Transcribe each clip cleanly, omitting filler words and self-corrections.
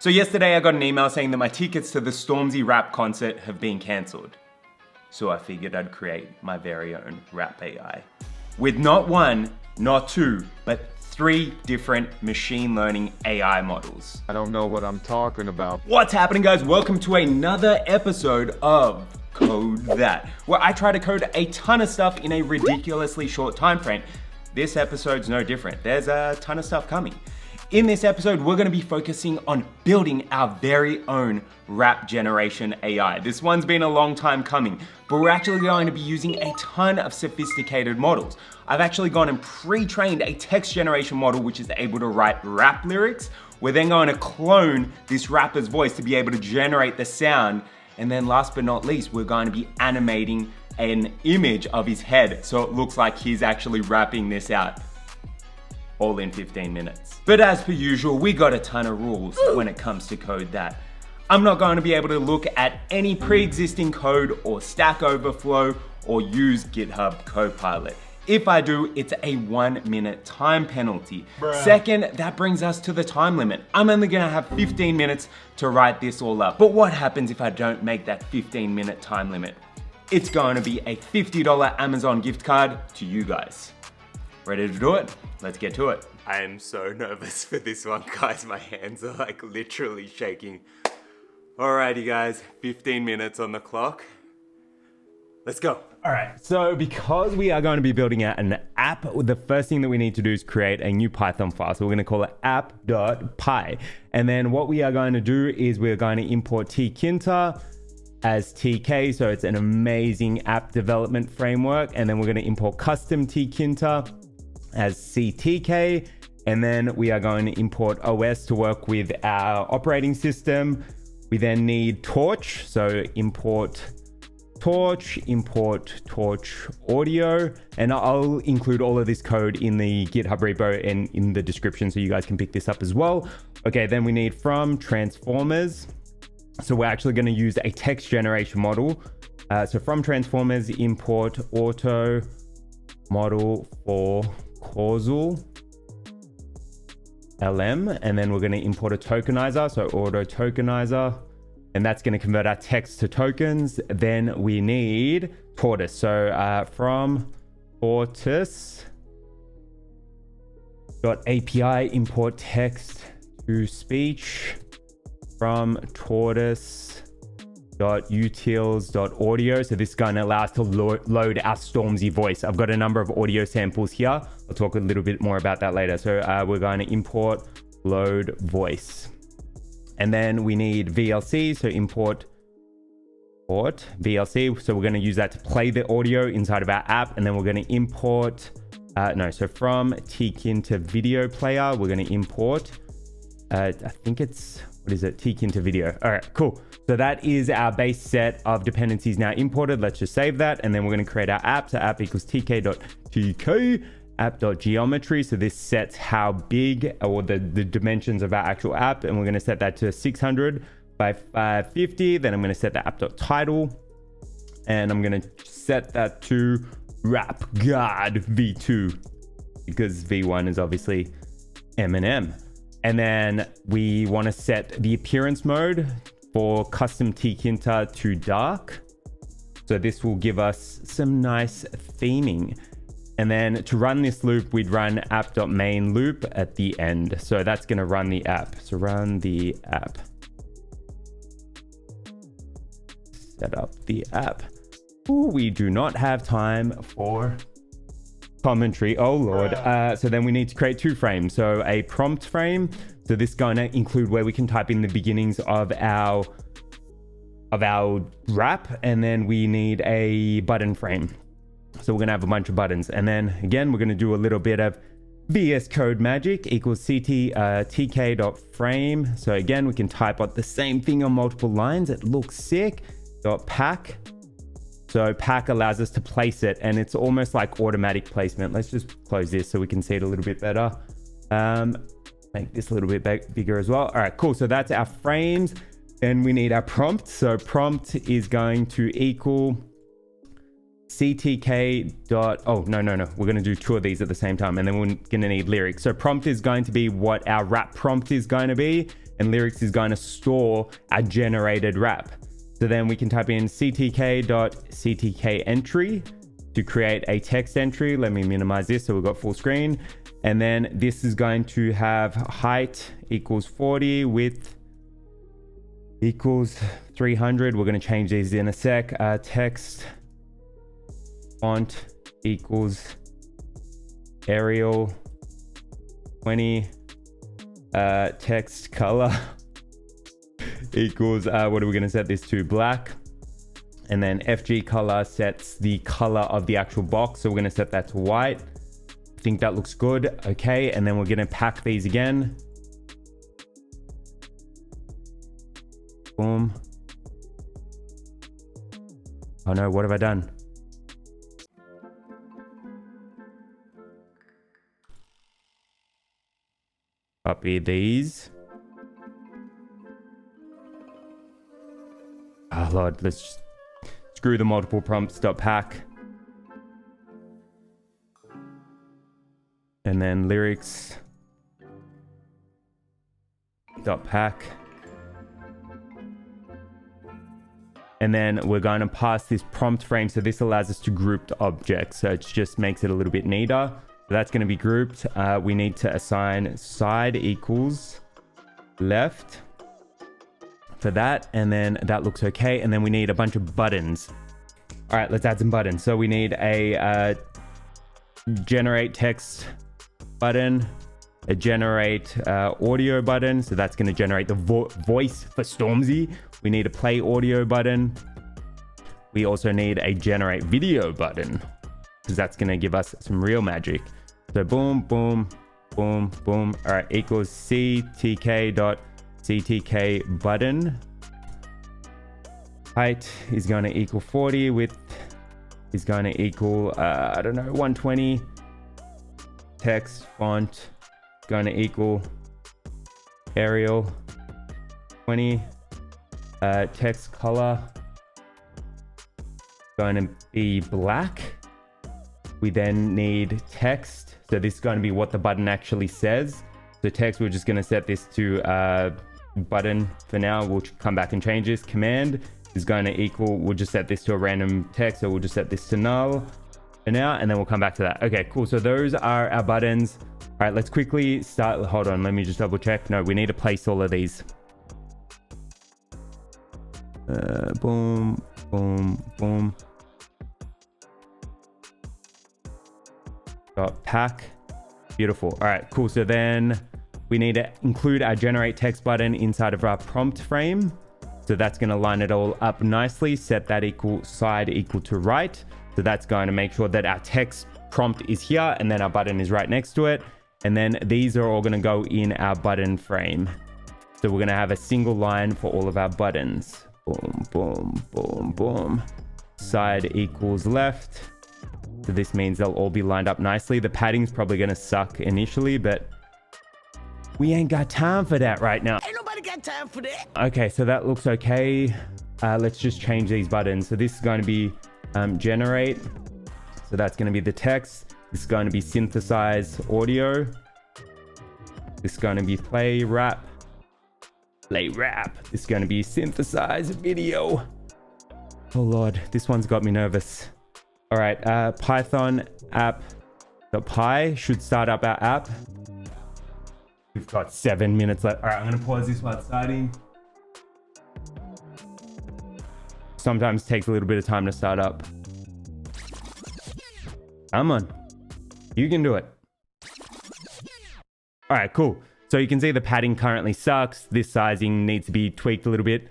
So yesterday I got an email saying that my tickets to the Stormzy rap concert have been cancelled. So I figured I'd create my very own rap AI. With not one, not two, but 3 different machine learning AI models. I don't know what I'm talking about. What's happening, guys? Welcome to another episode of CodeThat, where I try to code a ton of stuff in a ridiculously short time frame. This episode's no different. There's a ton of stuff coming. In this episode, we're gonna be focusing on building our very own rap generation AI. This one's been a long time coming, but we're actually going to be using a ton of sophisticated models. I've actually gone and pre-trained a text generation model which is able to write rap lyrics. We're then going to clone this rapper's voice to be able to generate the sound. And then last but not least, we're going to be animating an image of his head so it looks like he's actually rapping this out. All in 15 minutes. But as per usual, we got a ton of rules when it comes to CodeThat. I'm not going to be able to look at any pre-existing code or Stack Overflow or use GitHub Copilot. If I do, it's a 1-minute time penalty. Second, that brings us to the time limit. I'm only gonna have 15 minutes to write this all up. But what happens if I don't make that 15-minute time limit? It's going to be a $50 Amazon gift card to you guys. Ready to do it? Let's get to it. I am so nervous for this one, guys. My hands are like literally shaking. Alrighty, guys, 15 minutes on the clock. Let's go. All right, so because we are going to be building out an app, the first thing that we need to do is create a new Python file. So we're gonna call it app.py. And then what we are going to do is we're going to import tkinter as TK, so it's an amazing app development framework. And then we're gonna import custom tkinter as CTK, and then we are going to import OS to work with our operating system. We then need Torch, so import Torch audio, and I'll include all of this code in the GitHub repo and in the description so you guys can pick this up as well. Okay, then we need from transformers, so we're actually going to use a text generation model. So from transformers, import auto model for causal LM, and then we're going to import a tokenizer, so auto tokenizer, and that's going to convert our text to tokens. Then we need Tortoise, so from Tortoise .api import text to speech from Tortoise .utils.audio. So this is going to allow us to load our Stormzy voice. I've got a number of audio samples here. I'll talk a little bit more about that later. So we're going to import load voice. And then we need VLC, so import VLC. So we're going to use that to play the audio inside of our app. And then we're going to import, so from tkinter video player, we're going to import, I think it's, what is it? tkinter video. All right, cool. So that is our base set of dependencies now imported. Let's just save that. And then we're going to create our app. So app equals tk.tk app.geometry. So this sets how big or the dimensions of our actual app. And we're going to set that to 600 by 550. Then I'm going to set the app.title. And I'm going to set that to rap god v2 because v1 is obviously Eminem. And then we want to set the appearance mode for custom tkinter to dark. So this will give us some nice theming. And then to run this loop, we'd run app.main loop at the end. So that's going to run the app. So run the app. Set up the app. Ooh, we do not have time for commentary. Oh Lord. So then we need to create 2 frames. So a prompt frame. So this is going to include where we can type in the beginnings of our rap. And then we need a button frame. So we're going to have a bunch of buttons. And then again, we're going to do a little bit of VS Code magic equals tk.frame. So again, we can type out the same thing on multiple lines. It looks sick. .pack. So pack allows us to place it, and it's almost like automatic placement. Let's just close this so we can see it a little bit better. Make this a little bit bigger as well. All right, cool. So that's our frames. Then we need our prompt. So prompt is going to equal ctk dot, oh, no. We're going to do 2 of these at the same time, and then we're going to need lyrics. So prompt is going to be what our rap prompt is going to be. and lyrics is going to store our generated rap. So then we can type in ctk.ctk entry to create a text entry. Let me minimize this so we've got full screen. And then this is going to have height equals 40, width equals 300. We're going to change these in a sec. Text font equals Arial 20. Text color equals, what are we going to set this to? Black. And then FG color sets the color of the actual box. So we're going to set that to white. I think that looks good. Okay. And then we're going to pack these again. Boom. Oh no, what have I done? Copy these. Oh Lord, let's just screw the multiple prompts.pack. And then lyrics .pack. And then we're going to pass this prompt frame. So this allows us to group the objects. So it just makes it a little bit neater. So that's going to be grouped. We need to assign side equals left for that. And then that looks okay. And then we need a bunch of buttons. All right, let's add some buttons. So we need a generate text button, a generate audio button. So that's going to generate the voice for Stormzy. We need a play audio button. We also need a generate video button because that's going to give us some real magic. So boom, boom, boom, boom. All right, equals ctk.ctk button. Height is going to equal 40. Width is going to equal, I don't know, 120. Text font going to equal Arial 20. Text color going to be black. We then need text. So this is going to be what the button actually says. So text, we're just going to set this to button for now. We'll come back and change this. Command is going to equal, we'll just set this to a random text. So we'll just set this to null for now, and then we'll come back to that. Okay, cool. So those are our buttons. All right, let's quickly start. Hold on, let me just double check. No, we need to place all of these. Boom, boom, boom. Got pack. Beautiful. All right, cool. So then we need to include our generate text button inside of our prompt frame. So that's going to line it all up nicely. Set that equal side equal to right. So that's going to make sure that our text prompt is here and then our button is right next to it. And then these are all going to go in our button frame. So we're going to have a single line for all of our buttons. Boom, boom, boom, boom. Side equals left. So this means they'll all be lined up nicely. The padding's probably going to suck initially, but we ain't got time for that right now. Ain't nobody got time for that. Okay, so that looks okay. Let's just change these buttons. So this is going to be generate. So that's going to be the text. This is going to be synthesize audio. This is going to be play rap. Play rap. This is going to be synthesize video. Oh Lord, this one's got me nervous. All right, Python app.py should start up our app. We've got 7 minutes left. All right, I'm going to pause this while it's starting. Sometimes it takes a little bit of time to start up. Come on. You can do it. All right, cool. So you can see the padding currently sucks. This sizing needs to be tweaked a little bit.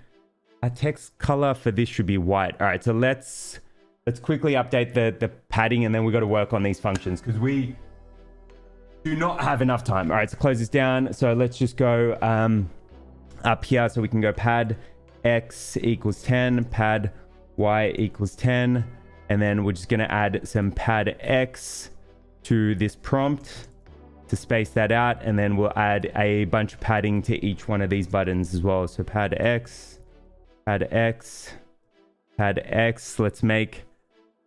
Our text color for this should be white. All right, so let's quickly update the padding, and then we got to work on these functions because we do not have enough time. All right, so close this down. So let's just go up here so we can go pad X equals 10, pad Y equals 10. And then we're just going to add some pad X to this prompt to space that out. And then we'll add a bunch of padding to each one of these buttons as well. So pad X, pad X, pad X. Let's make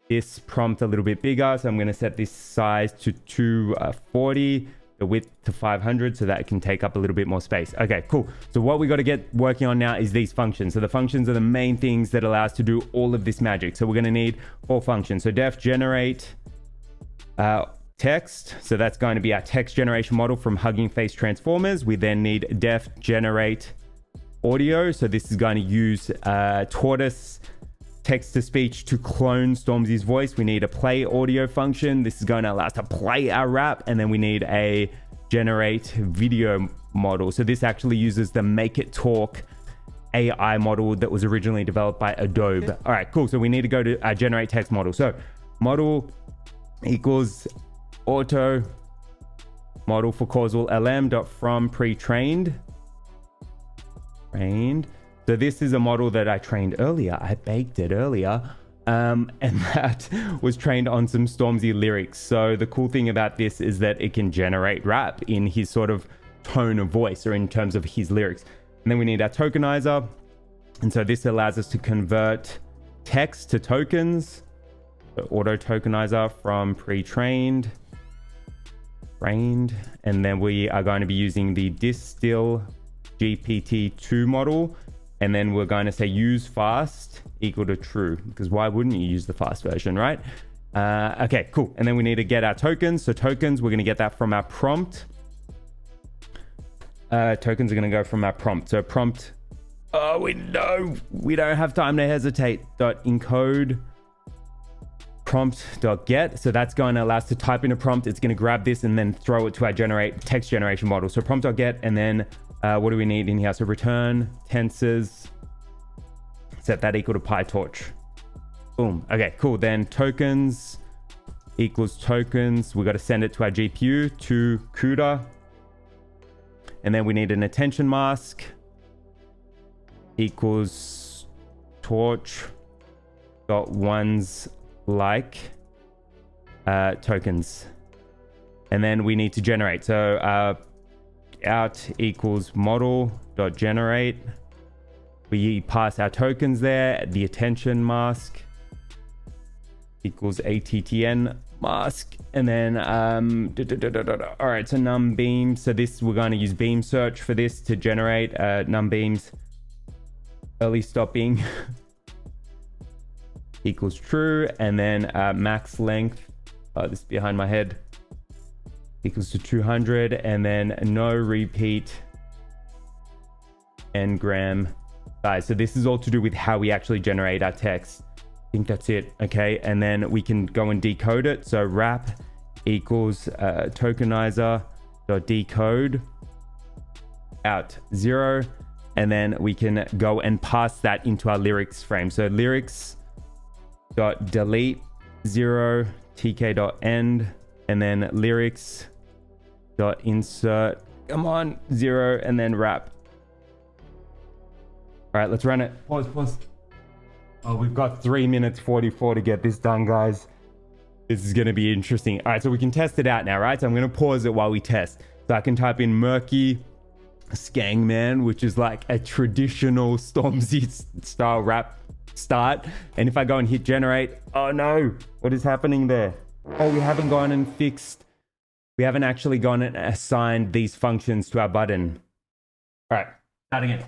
this prompt a little bit bigger. So I'm going to set this size to 240. the width to 500 so that it can take up a little bit more space. Okay, cool. So what we got to get working on now is these functions. So the functions are the main things that allow us to do all of this magic. So we're going to need 4 functions. So def generate text. So that's going to be our text generation model from Hugging Face Transformers. We then need def generate audio. So this is going to use Tortoise Text to speech to clone Stormzy's voice. We need a play audio function. This is going to allow us to play our rap. And then we need a generate video model. So this actually uses the Make It Talk AI model that was originally developed by Adobe. All right, cool. So we need to go to our generate text model. So model equals auto model for causal lm dot from pre-trained trained. So this is a model that I trained earlier. I baked it earlier. And that was trained on some Stormzy lyrics. So the cool thing about this is that it can generate rap in his sort of tone of voice or in terms of his lyrics. And then we need our tokenizer. And so this allows us to convert text to tokens. So auto tokenizer from pre-trained, trained. And then we are going to be using the distill GPT-2 model. And then we're going to say use fast equal to true, because why wouldn't you use the fast version, right? Okay, cool. And then we need to get our tokens. So tokens, we're going to get that from our prompt. Tokens are going to go from our prompt. So prompt, oh, we don't have time to hesitate. .encode prompt.get. So that's going to allow us to type in a prompt. It's going to grab this and then throw it to our text generation model. So prompt.get, and then what do we need in here? So return tensors, set that equal to PyTorch. Boom. Okay, cool. Then tokens equals tokens. We got to send it to our GPU to CUDA. And then we need an attention mask equals torch dot ones like tokens. And then we need to generate. So out equals model dot generate. We pass our tokens there. The attention mask equals attn mask. And then all right, so num beam. So this, we're going to use beam search for this to generate num beams early stopping equals true. And then max length, this is behind my head, equals to 200. And then no repeat n-gram size. So this is all to do with how we actually generate our text. I think that's it. Okay, and then we can go and decode it. So wrap equals tokenizer dot decode out 0. And then we can go and pass that into our lyrics frame. So lyrics dot delete 0 tk dot end, and then lyrics dot insert, come on, 0, and then wrap. All right, let's run it. Pause. Oh, we've got 3 minutes 44 to get this done, guys. This is going to be interesting. All right, so we can test it out now, right? So I'm going to pause it while we test. So I can type in murky skangman, which is like a traditional Stormzy style rap start. And if I go and hit generate, oh no, what is happening there? Oh, we haven't gone and fixed. We haven't actually gone and assigned these functions to our button. All right, start again.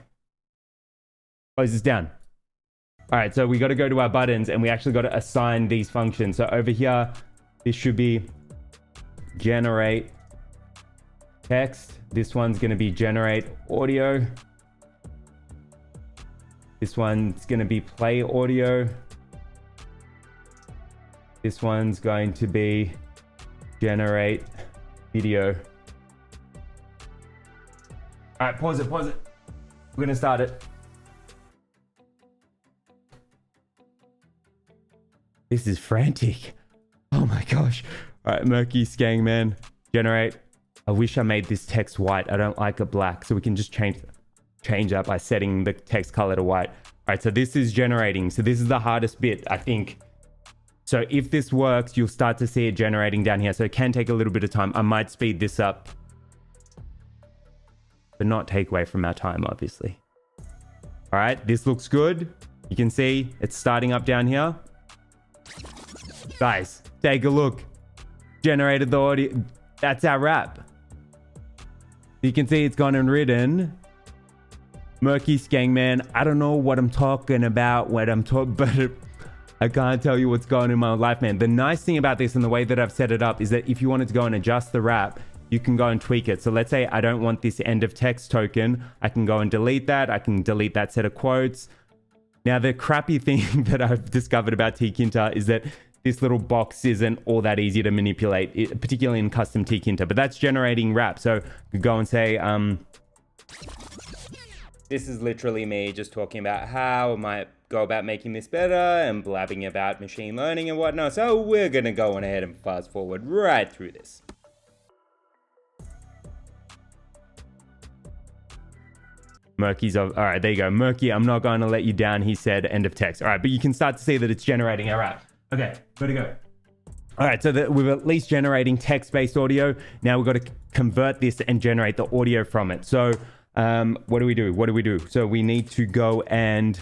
Close this down. All right, so we got to go to our buttons and we actually got to assign these functions. So over here, this should be generate text. This one's going to be generate audio. This one's going to be play audio. This one's going to be generate video. All right, pause it. We're going to start it. This is frantic. Oh my gosh. All right, murky skangman, generate. I wish I made this text white. I don't like it black. So we can just change that by setting the text color to white. All right, so this is generating. So this is the hardest bit, I think. So if this works, you'll start to see it generating down here. So it can take a little bit of time. I might speed this up, but not take away from our time, obviously. All right, this looks good. You can see it's starting up down here. Guys, take a look. Generated the audio. That's our rap. You can see it's gone and written. Murky Skangman, I don't know what I'm talking about when I'm talking, but I can't tell you what's going on in my life, man. The nice thing about this and the way that I've set it up is that if you wanted to go and adjust the wrap, you can go and tweak it. So let's say I don't want this end of text token. I can go and delete that. I can delete that set of quotes. Now, the crappy thing that I've discovered about tkinter is that this little box isn't all that easy to manipulate, particularly in custom tkinter, but that's generating wrap. So you could go and say, this is literally me just talking about how I might go about making this better and blabbing about machine learning and whatnot. So we're going to go on ahead and fast forward right through this. Murky's all right, there you go. Murky, I'm not going to let you down, he said, end of text. All right, but you can start to see that it's generating a wrap. Okay, got to go. All right, so we're at least generating text-based audio. Now we've got to convert this and generate the audio from it. So what do we do? So we need to go and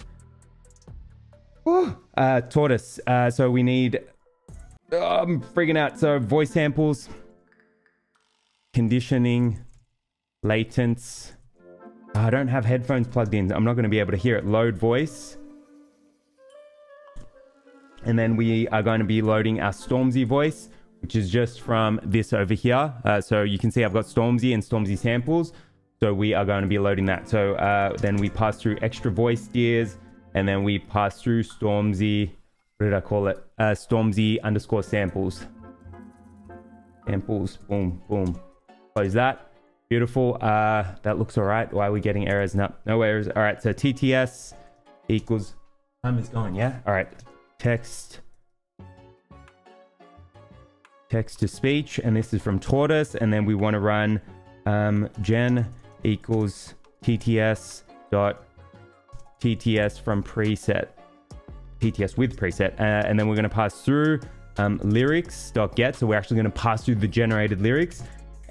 Tortoise. So we need I'm freaking out. So voice samples, conditioning, latents. I don't have headphones plugged in. I'm not going to be able to hear it. Load voice. And then we are going to be loading our Stormzy voice, which is just from this over here. So you can see I've got Stormzy and Stormzy samples. So we are going to be loading that. So then we pass through extra voice tiers, and then we pass through Stormzy. What did I call it? Stormzy underscore samples. Samples. Boom, boom. Close that. Beautiful. That looks all right. Why are we getting errors? No errors. All right. So TTS equals. Time is going. Yeah. All right. Text to speech, and this is from Tortoise, and then we want to run gen equals tts dot tts from preset, tts with preset, and then we're going to pass through lyrics dot get. So we're actually going to pass through the generated lyrics,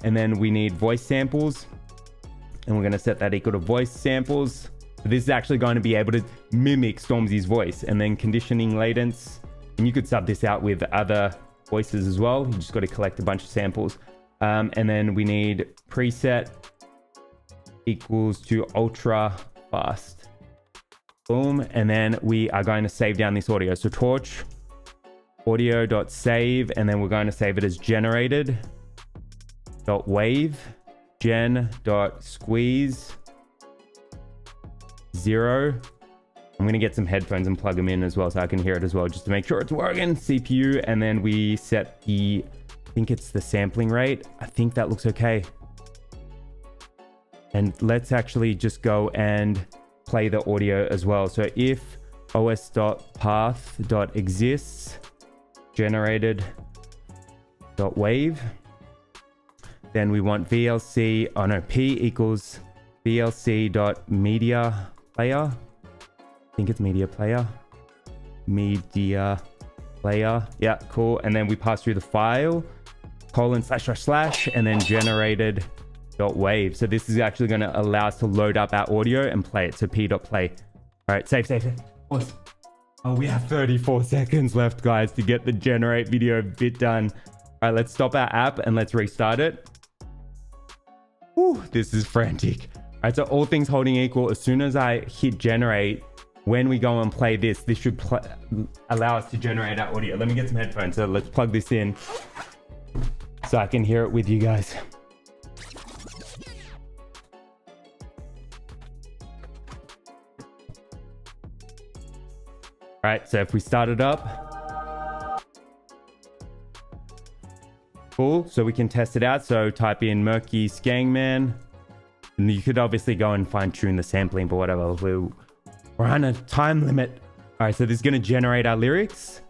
and then we need voice samples, and we're going to set that equal to voice samples. So this is actually going to be able to mimic Stormzy's voice, and then conditioning latents. And you could sub this out with other voices as well. You just got to collect a bunch of samples. And then we need preset equals to ultra fast. Boom. And then we are going to save down this audio. So torch audio.save, and then we're going to save it as generated.wave gen.squeeze 0. I'm going to get some headphones and plug them in as well so I can hear it as well, just to make sure it's working. CPU, and then we set I think it's the sampling rate. I think that looks okay. And let's actually just go and play the audio as well. So if os.path.exists generated.wave, then we want VLC, P equals VLC.media player. I think it's media player. Media player. Yeah, cool. And then we pass through the file, ://, and then generated.wave. So this is actually going to allow us to load up our audio and play it. So p.play. All right, save. Awesome. Oh, we have 34 seconds left, guys, to get the generate video bit done. All right, let's stop our app and let's restart it. Whew, this is frantic. All right, so all things holding equal, as soon as I hit generate, when we go and play this should allow us to generate our audio. Let me get some headphones. So let's plug this in so I can hear it with you guys. All right, so if we start it up, cool. So we can test it out. So type in Murky Skangman. And you could obviously go and fine tune the sampling, but whatever. We're on a time limit. All right, so this is going to generate our lyrics.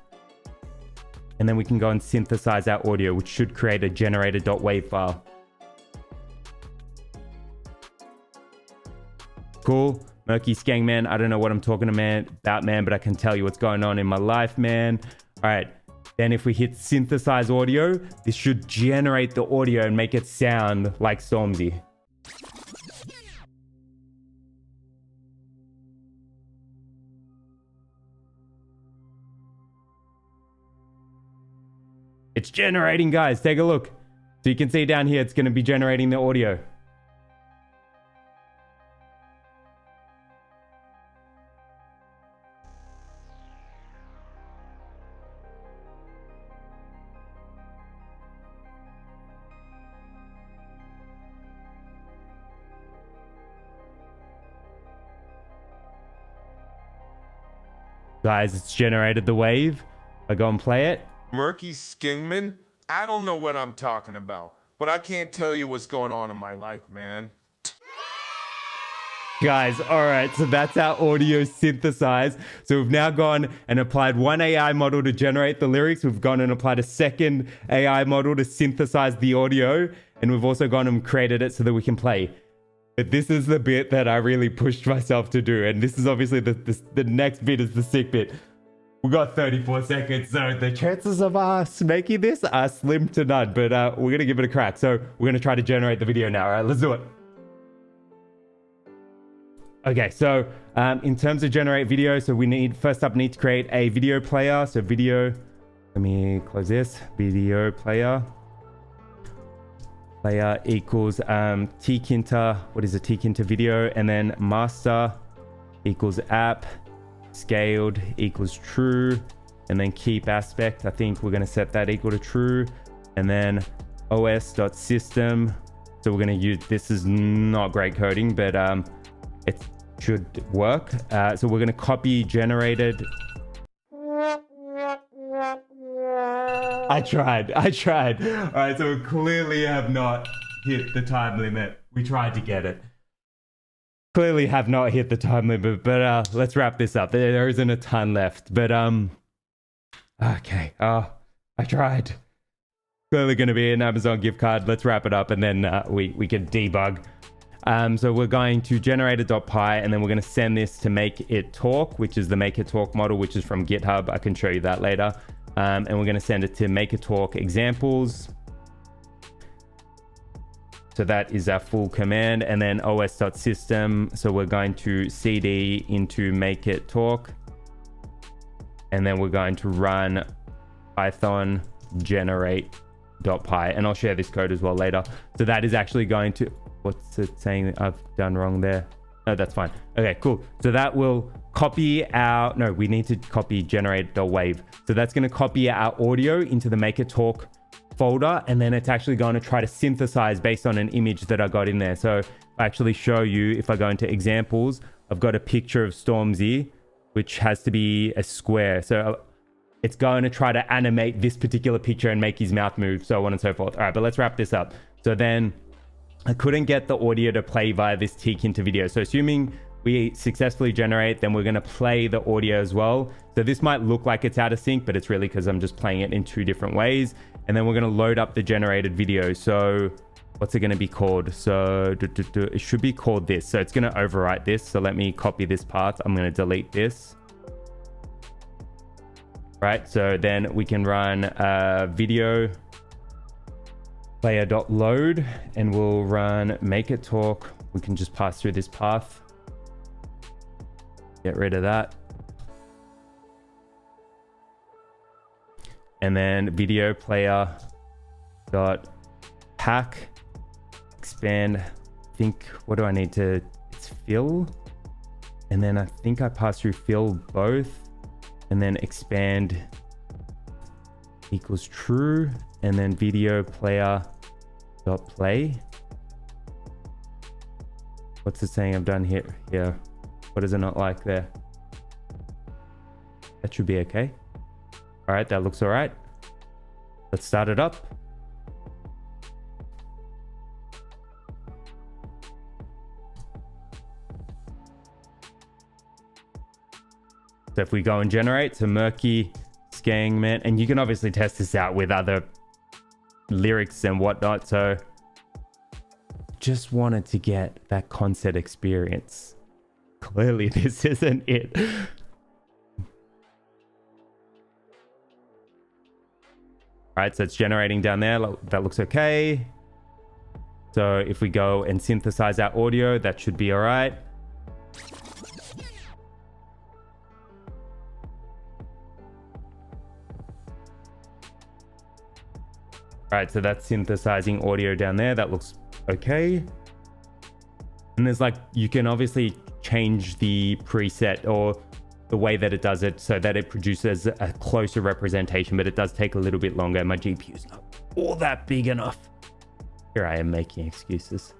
And then we can go and synthesize our audio, which should create a generated.wave file. Cool. Murky Skangman, I don't know what I'm talking about, man, but I can tell you what's going on in my life, man. All right. Then if we hit synthesize audio, this should generate the audio and make it sound like Stormzy. It's generating, guys. Take a look. So you can see down here, it's going to be generating the audio. Guys, it's generated the wave. I go and play it. Murky Skingman? I don't know what I'm talking about, but I can't tell you what's going on in my life, man. Guys, all right, so that's our audio synthesize. So we've now gone and applied one AI model to generate the lyrics. We've gone and applied a second AI model to synthesize the audio. And we've also gone and created it so that we can play. But this is the bit that I really pushed myself to do. And this is obviously the next bit is the sick bit. We got 34 seconds, so the chances of us making this are slim to none. But we're going to give it a crack. So we're going to try to generate the video now. All right, let's do it. Okay, so in terms of generate video, so we need to create a video player. So video, let me close this. Video player equals tkinter, what is a tkinter video? And then master equals app, scaled equals true, and then keep aspect. I think we're going to set that equal to true. And then os.system. So we're going to use, this is not great coding, but it should work. So we're going to copy generated. I tried. All right, so we clearly have not hit the time limit. We tried to get it. Clearly have not hit the time limit, but let's wrap this up. There isn't a ton left, but okay. I tried. Clearly going to be an Amazon gift card. Let's wrap it up, and then we can debug. So we're going to generate a .py, and then we're going to send this to make it talk, which is the make it talk model, which is from GitHub. I can show you that later. And we're going to send it to make it talk examples. So that is our full command, and then os.system. So we're going to cd into make it talk, and then we're going to run python generate.py, and I'll share this code as well later. So that is actually going to, what's it saying that I've done wrong there? No, that's fine. Okay, cool. So that will copy our, no, we need to copy generate.wave. So that's going to copy our audio into the make it talk folder, and then it's actually going to try to synthesize based on an image that I got in there. So if I actually show you, if I go into examples, I've got a picture of Stormzy, which has to be a square. So it's going to try to animate this particular picture and make his mouth move, so on and so forth. All right, but let's wrap this up. So then I couldn't get the audio to play via this tkinter video. So assuming we successfully generate, then we're going to play the audio as well. So this might look like it's out of sync, but it's really because I'm just playing it in two different ways. And then we're going to load up the generated video. So what's it going to be called? So it should be called this. So it's going to overwrite this. So let me copy this part. I'm going to delete this. Right. So then we can run video player.load, and we'll run make it talk. We can just pass through this path. Get rid of that. And then video player dot pack expand. I think, what do I need to, it's fill. And then I think I pass through fill both, and then expand equals true. And then video player dot play. What's it saying I've done here? What is it not like there? That should be okay. All right, that looks all right. Let's start it up. So if we go and generate, so murky Skangman, and you can obviously test this out with other lyrics and whatnot. So just wanted to get that concert experience. Clearly this isn't it. All right, so it's generating down there. That looks okay. So if we go and synthesize our audio, that should be all right. All right, so that's synthesizing audio down there. That looks okay. And there's like, you can obviously change the preset or the way that it does it so that it produces a closer representation, but it does take a little bit longer. My GPU is not all that big enough. Here I am making excuses.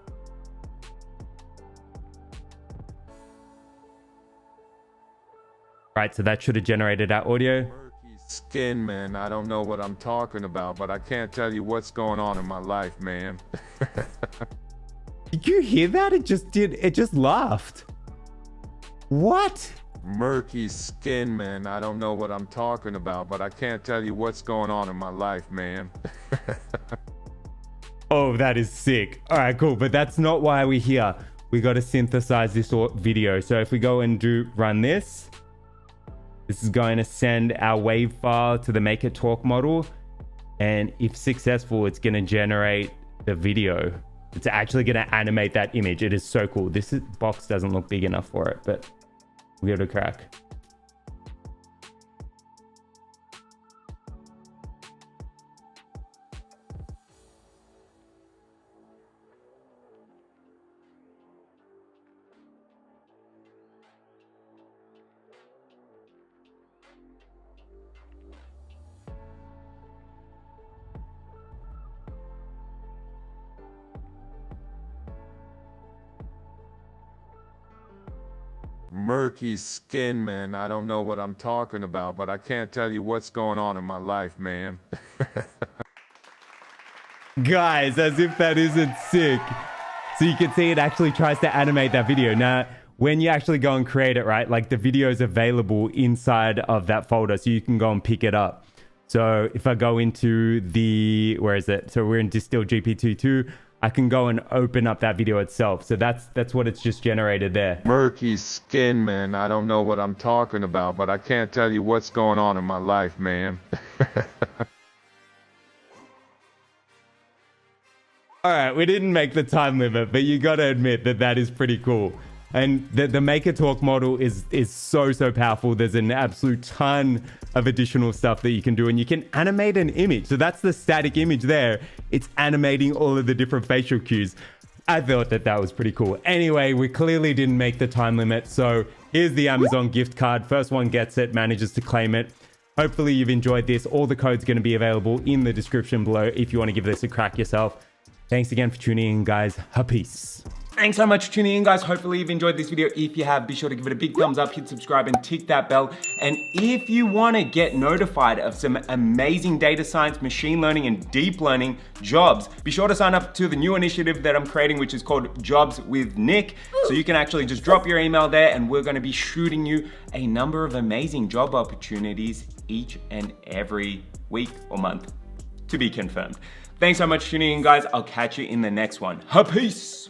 Right, so that should have generated our audio. Murky skin, man. I don't know what I'm talking about, but I can't tell you what's going on in my life, man. Did you hear that? It just laughed. What? Murky skin, man. I don't know what I'm talking about, but I can't tell you what's going on in my life, man. Oh, that is sick. All right, cool. But that's not why we're here. We got to synthesize this video. So if we go and run this, this is going to send our wave file to the Make It Talk model. And if successful, it's going to generate the video. It's actually going to animate that image. It is so cool. This box doesn't look big enough for it, but we'll give it a crack. Murky skin, man. I don't know what I'm talking about, but I can't tell you what's going on in my life, man. Guys, as if that isn't sick. So you can see it actually tries to animate that video. Now, when you actually go and create it, right, like the video is available inside of that folder, so you can go and pick it up. So if I go into where is it? So we're in Distill GPT-2. I can go and open up that video itself. So that's what it's just generated there. Murky skin, man. I don't know what I'm talking about, but I can't tell you what's going on in my life, man. All right, we didn't make the time limit, but you got to admit that is pretty cool. And the Make It Talk model is so powerful. There's an absolute ton of additional stuff that you can do, and you can animate an image. So that's the static image there. It's animating all of the different facial cues. I thought that was pretty cool. Anyway, we clearly didn't make the time limit. So here's the Amazon gift card. First one gets it, manages to claim it. Hopefully you've enjoyed this. All the code's going to be available in the description below if you want to give this a crack yourself. Thanks again for tuning in, guys. Peace. Thanks so much for tuning in, guys. Hopefully you've enjoyed this video. If you have, be sure to give it a big thumbs up, hit subscribe, and tick that bell. And if you want to get notified of some amazing data science, machine learning, and deep learning jobs, be sure to sign up to the new initiative that I'm creating, which is called Jobs with Nick. So you can actually just drop your email there, and we're going to be shooting you a number of amazing job opportunities each and every week or month, to be confirmed. Thanks so much for tuning in, guys. I'll catch you in the next one. Peace.